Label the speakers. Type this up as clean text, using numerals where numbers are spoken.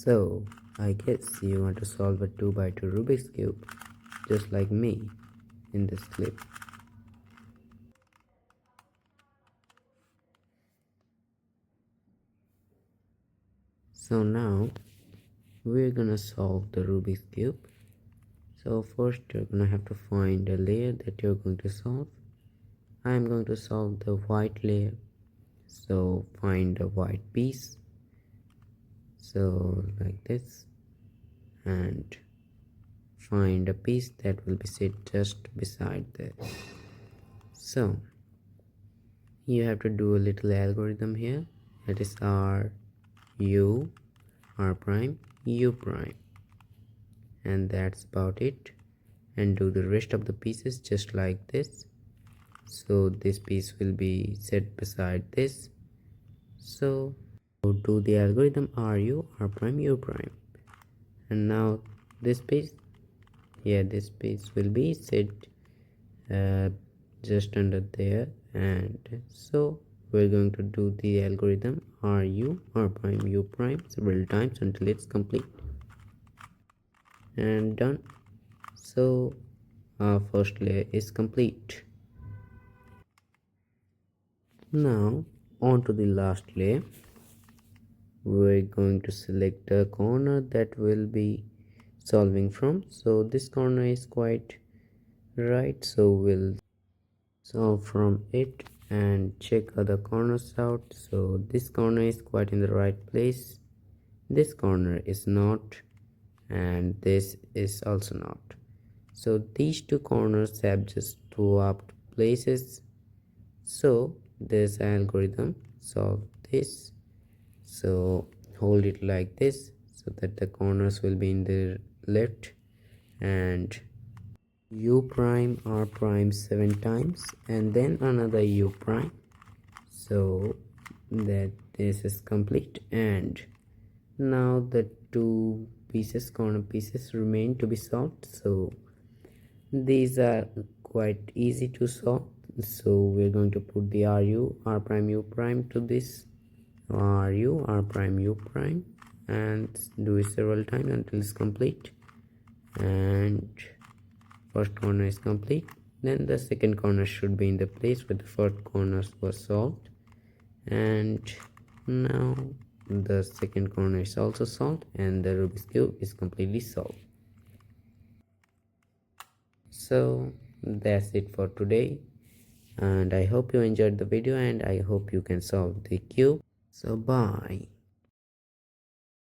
Speaker 1: So, I guess you want to solve a 2 by 2 Rubik's Cube, just like me in this clip. So now, we're gonna solve the Rubik's Cube. So first you're gonna have to find a layer that you're going to solve. I'm going to solve the white layer. So find a white piece. So like this. And find a piece that will be sit just beside this. So you have to do a little algorithm here. That is R, U, R prime, U prime. And that's about it. And do the rest of the pieces just like this. So this piece will be set beside this. So do the algorithm RU, R prime, U prime. And now this piece, this piece will be set just under there. And so we're going to do the algorithm RU, R prime, U prime several times until it's complete. And done. So our first layer is complete. Now on to the last layer. We're going to select a corner that will be solving from. So this corner is quite right, so we'll solve from it and check other corners out. So this corner is quite in the right place, this corner is not, and this is also not. So these two corners have just swapped places. So this algorithm solve this. So hold it like this so that the corners will be in the left, and U prime R prime 7 times and then another U prime, so that this is complete. And now the two corner pieces remain to be solved. So these are quite easy to solve. So we're going to put the RU, R prime, U prime to this RU, R prime, U prime, and do it several times until it's complete. And first corner is complete. Then the second corner should be in the place where the first corners was solved. And now the second corner is also solved and the Rubik's Cube is completely solved. So that's it for today, and I hope you enjoyed the video and I hope you can solve the cube. So bye.